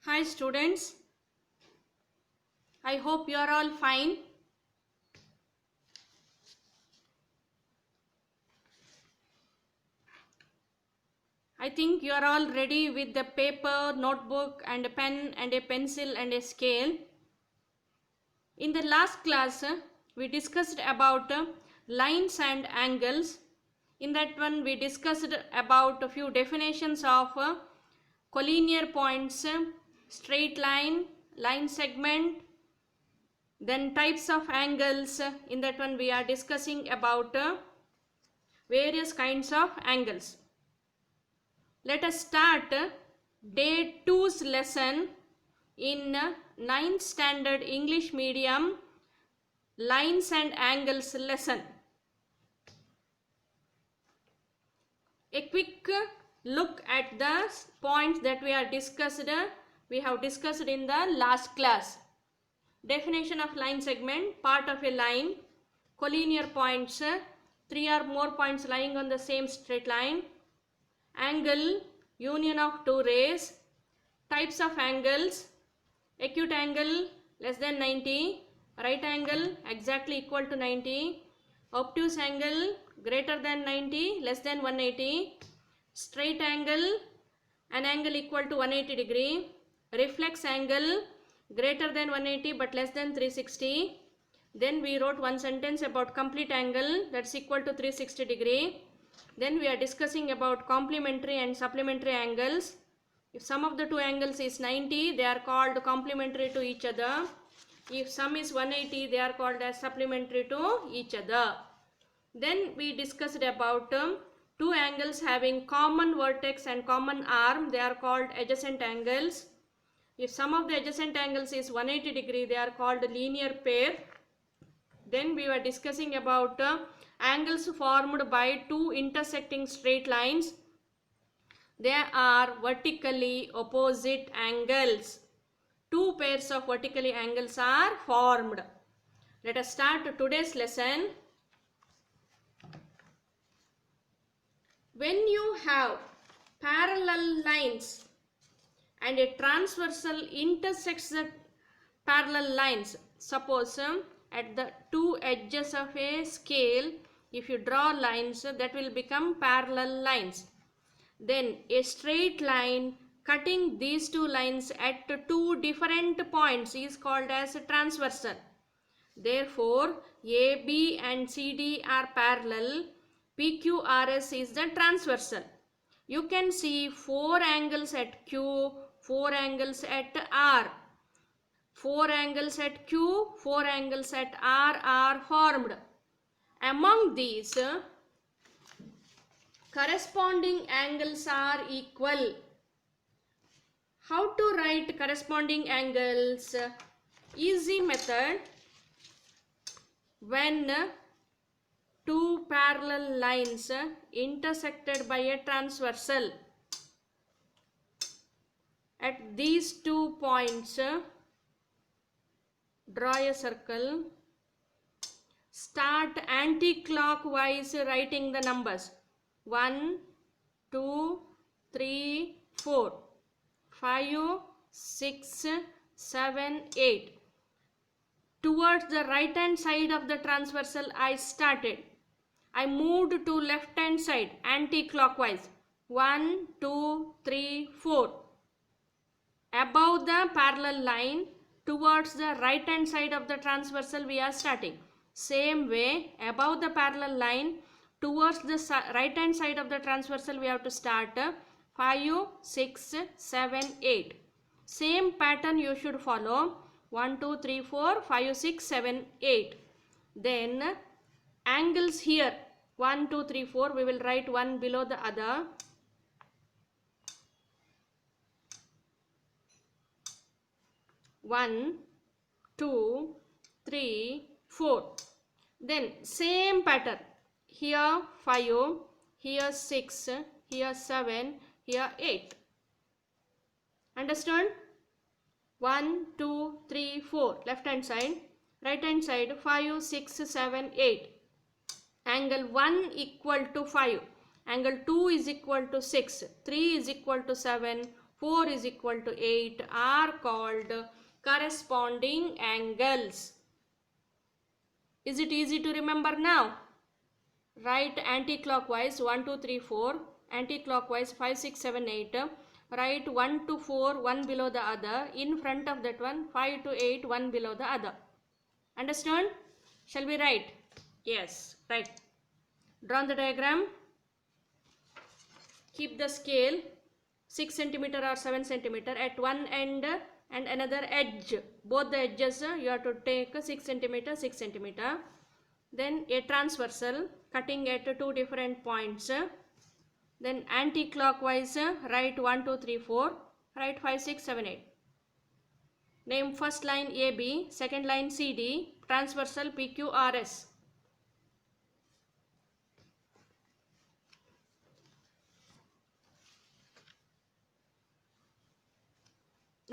Hi students, I hope you are all fine. I think you are all ready with the paper, notebook and a pen and a pencil and a scale. In the last class, we discussed about lines and angles. In that one, we discussed about a few definitions of collinear points, straight line, line segment, then types of angles. In that one, we are discussing about various kinds of angles. Let us start day 2's lesson in 9th standard English medium lines and angles lesson. A quick look at the points that we have discussed in the last class. Definition of line segment: part of a line. Collinear points: three or more points lying on the same straight line. Angle: union of two rays. Types of angles: acute angle less than 90, right angle exactly equal to 90, obtuse angle greater than 90 less than 180, straight angle an angle equal to 180 degree, reflex angle greater than 180 but less than 360. Then we wrote one sentence about complete angle, that's equal to 360 degree. Then we are discussing about complementary and supplementary angles. If sum of the two angles is 90, they are called complementary to each other. If sum is 180, they are called as supplementary to each other. Then we discussed about two angles having common vertex and common arm, they are called adjacent angles. If sum of the adjacent angles is 180 degree, they are called linear pair. Then we were discussing about angles formed by two intersecting straight lines. They are vertically opposite angles. Two pairs of vertically angles are formed. Let us start today's lesson. When you have parallel lines and a transversal intersects the parallel lines, suppose at the two edges of a scale, if you draw lines, that will become parallel lines. Then a straight line cutting these two lines at two different points is called as transversal. Therefore, AB and CD are parallel. PQRS is the transversal. You can see four angles at Q, four angles at R. Four angles at Q, four angles at R are formed. Among these, corresponding angles are equal. How to write corresponding angles? Easy method. When two parallel lines intersected by a transversal, at these 2 points, draw a circle. Start anti-clockwise writing the numbers. 1, 2, 3, 4, 5, 6, 7, 8. Towards the right hand side of the transversal I started. I moved to left hand side anti-clockwise. 1, 2, 3, 4. Above the parallel line, towards the right hand side of the transversal we are starting. Same way, above the parallel line, towards the right hand side of the transversal we have to start 5, 6, 7, 8. Same pattern you should follow. 1, 2, 3, 4, 5, 6, 7, 8. Then angles here 1, 2, 3, 4, we will write one below the other. One, 2, 3, 4. Then same pattern. Here 5, here 6, here 7, here 8. Understood? 1, 2, 3, 4. Left hand side. Right hand side 5, 6, 7, 8. Angle 1 equal to 5. Angle 2 is equal to 6. 3 is equal to 7. 4 is equal to 8 are called corresponding angles. Is it easy to remember now? Write anti-clockwise 1, 2, 3, 4, anti-clockwise 5, 6, 7, 8. Write 1 to 4, one below the other. In front of that one, 5 to 8, one below the other. Understand? Shall we write? Yes, right. Draw on the diagram. Keep the scale 6 centimeter or 7 centimeter at one end and another edge. Both the edges you have to take 6 centimeter, 6 centimeter. Then a transversal cutting at two different points. Then anti-clockwise write 1, 2, 3, 4. Write 5, 6, 7, 8. Name first line AB, second line CD, transversal PQRS.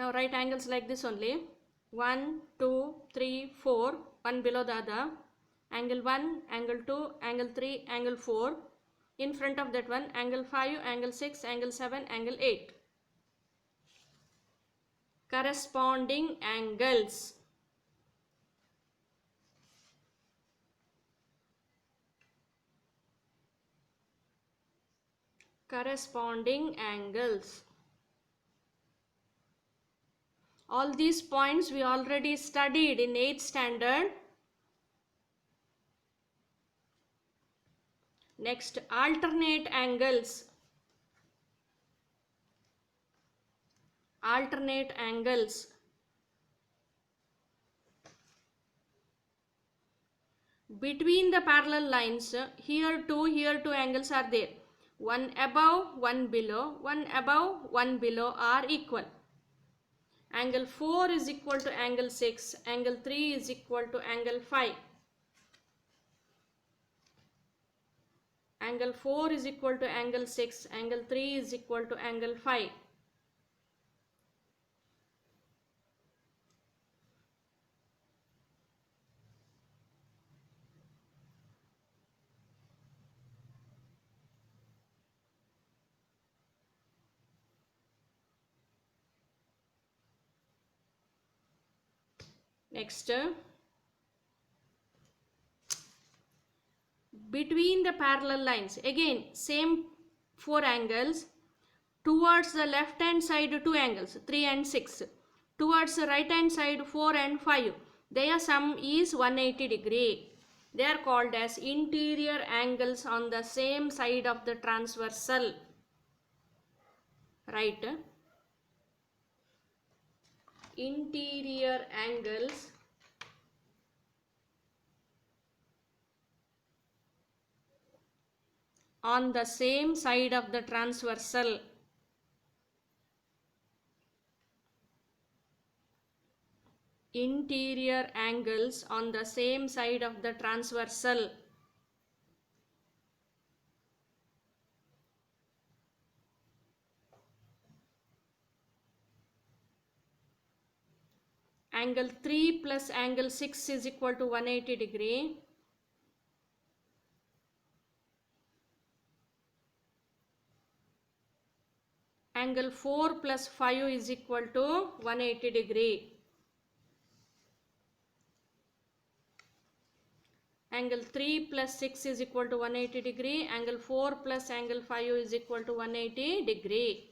Now write angles like this only. 1, 2, 3, 4, one below the other. Angle 1, angle 2, angle 3, angle 4. In front of that one, angle 5, angle 6, angle 7, angle 8. Corresponding angles. Corresponding angles. All these points we already studied in 8th standard. Next, alternate angles. Alternate angles. Between the parallel lines, here two angles are there. One above, one below, one above, one below are equal. Angle 4 is equal to angle 6, angle 3 is equal to angle 5. Angle 4 is equal to angle 6, angle 3 is equal to angle 5. Next, between the parallel lines, again same 4 angles. Towards the left hand side 2 angles, 3 and 6. Towards the right hand side 4 and 5. Their sum is 180 degree. They are called as interior angles on the same side of the transversal. Right? Interior angles on the same side of the transversal. Interior angles on the same side of the transversal. Angle 3 plus angle 6 is equal to 180 degree. Angle 4 plus 5 is equal to 180 degree. Angle 3 plus 6 is equal to 180 degree. Angle 4 plus angle 5 is equal to 180 degree.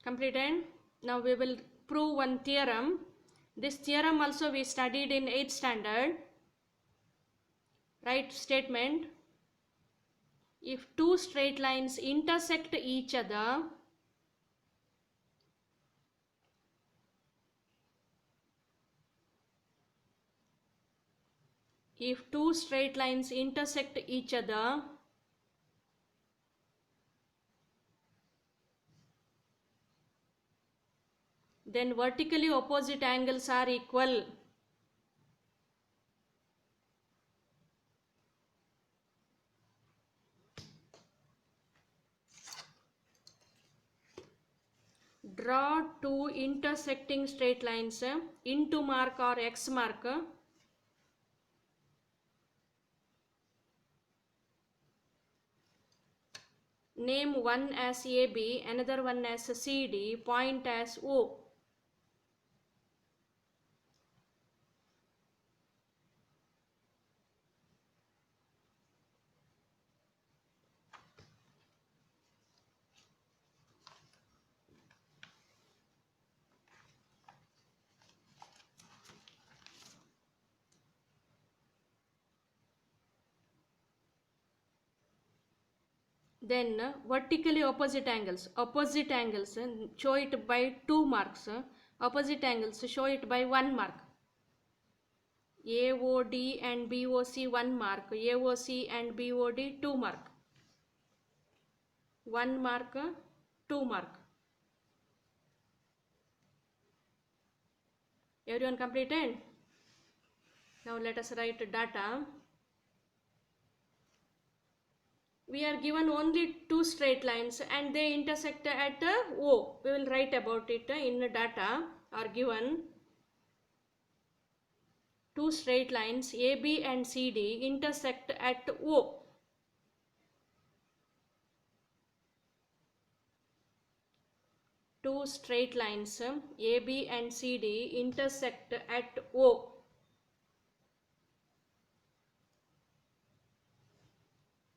Completed. Now we will prove one theorem. This theorem also we studied in 8th standard. Write statement. If two straight lines intersect each other, then vertically opposite angles are equal. Draw two intersecting straight lines into mark or X mark. Name one as AB, another one as CD, point as O. Then vertically opposite angles, show it by 2 marks, opposite angles show it by 1 mark. AOD and BOC 1 mark, AOC and BOD 2 mark, 1 mark, 2 mark. Everyone completed? Now let us write data. We are given only two straight lines and they intersect at O. We will write about it in data. Are given two straight lines AB and CD intersect at O. Two straight lines AB and CD intersect at O.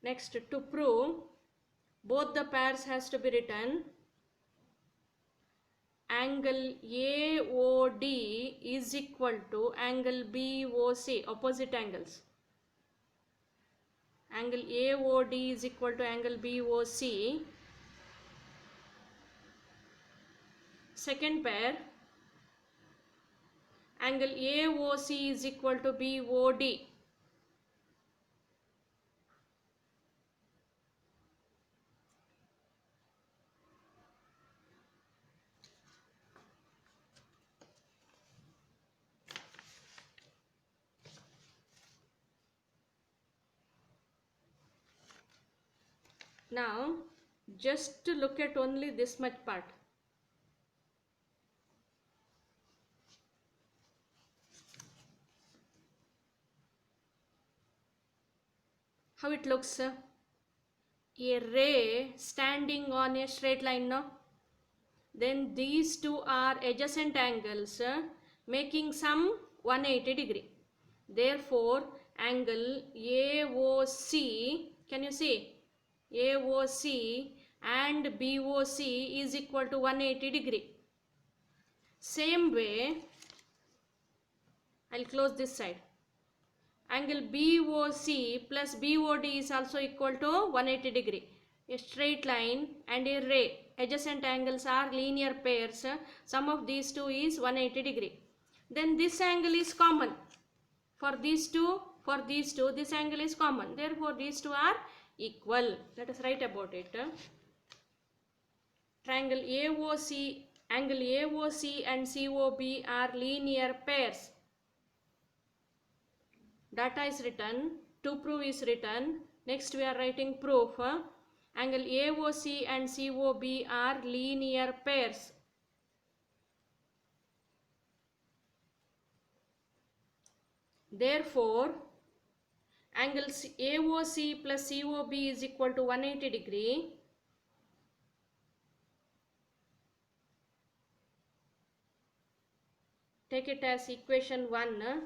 Next, to prove, both the pairs has to be written. Angle AOD is equal to angle BOC, opposite angles. Angle AOD is equal to angle BOC. Second pair, angle AOC is equal to BOD. Now, just look at only this much part. How it looks? A ray standing on a straight line, no? Then these two are adjacent angles making some 180 degree. Therefore, angle AOC, can you see? AOC and BOC is equal to 180 degree. Same way, I'll close this side. Angle BOC plus BOD is also equal to 180 degree. A straight line and a ray, adjacent angles are linear pairs. Sum of these two is 180 degree. Then this angle is common. For these two, this angle is common. Therefore, these two are equal. Let us write about it. Triangle AOC, angle AOC and COB are linear pairs. Data is written, to prove is written. Next we are writing proof. Angle AOC and COB are linear pairs. Therefore, angle AOC plus COB is equal to 180 degree. Take it as equation 1.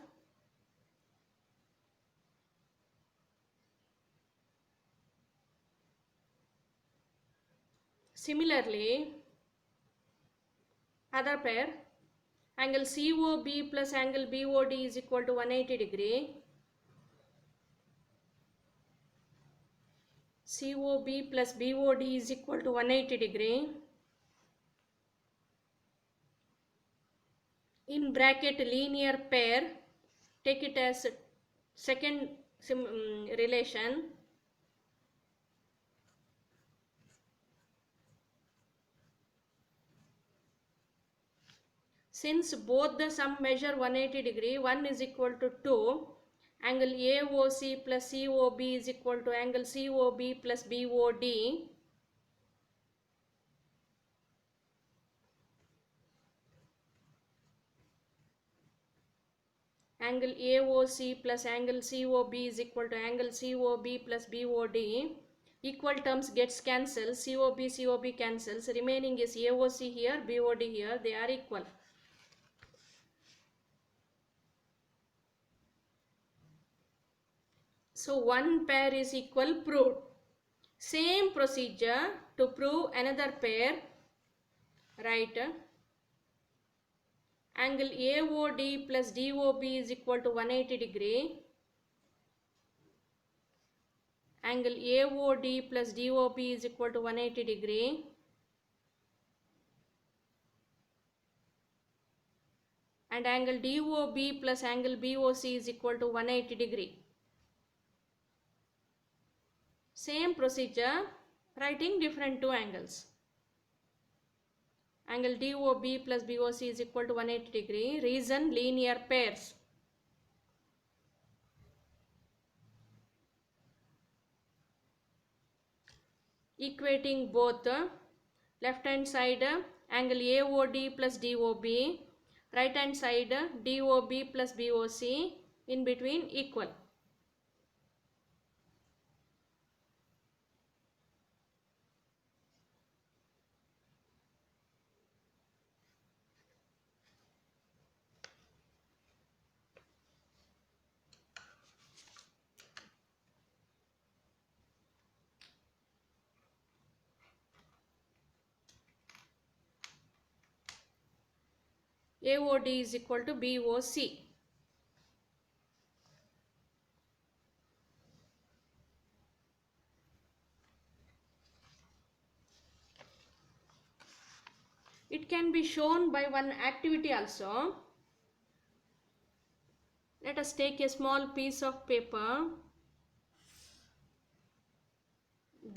Similarly, other pair, angle COB plus angle BOD is equal to 180 degree. COB plus BOD is equal to 180 degree. In bracket linear pair, take it as second relation. Since both the sum measure 180 degree, 1 is equal to 2, angle AOC plus COB is equal to angle COB plus BOD. angle AOC plus angle COB is equal to angle COB plus BOD. Equal terms gets cancelled, COB cancels, remaining is AOC here, BOD here, they are equal. So one pair is equal, proved. Same procedure to prove another pair, right? Angle AOD plus DOB is equal to 180 degree. Angle AOD plus DOB is equal to 180 degree. And angle DOB plus angle BOC is equal to 180 degree. Same procedure, writing different two angles. Angle DOB plus BOC is equal to 180 degree. Reason, linear pairs. Equating both, left hand side angle AOD plus DOB, right hand side DOB plus BOC, in between equal. AOD is equal to BOC. It can be shown by one activity also. Let us take a small piece of paper.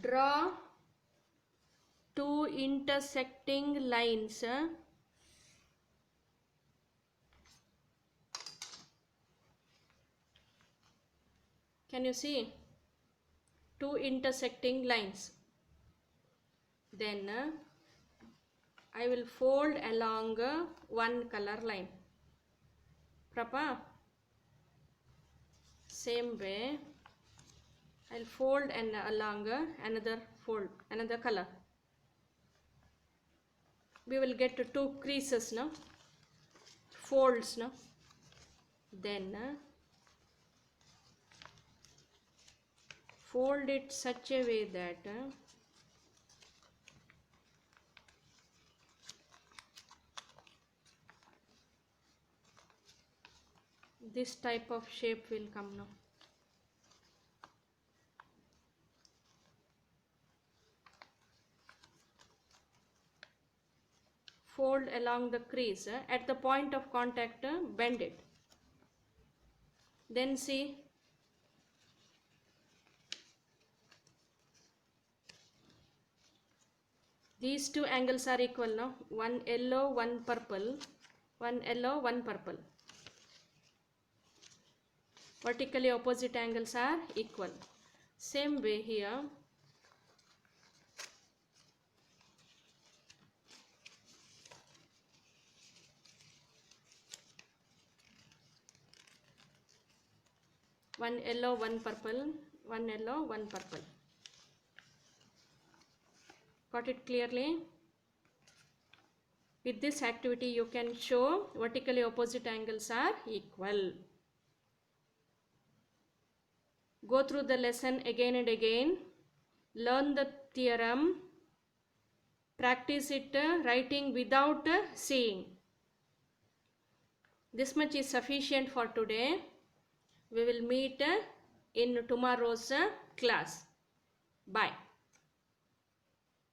Draw two intersecting lines. Can you see? Two intersecting lines. Then I will fold along one color line. Proper? Same way, I'll fold and along another color. We will get to two creases now, folds now. Then fold it such a way that this type of shape will come now. Fold along the crease, at the point of contact bend it. Then see, these two angles are equal now. One yellow, one purple. One yellow, one purple. Vertically opposite angles are equal. Same way here. One yellow, one purple. One yellow, one purple. Got it clearly? With this activity you can show vertically opposite angles are equal. Go through the lesson again and again. Learn the theorem. Practice it writing without seeing. This much is sufficient for today. We will meet in tomorrow's class. Bye.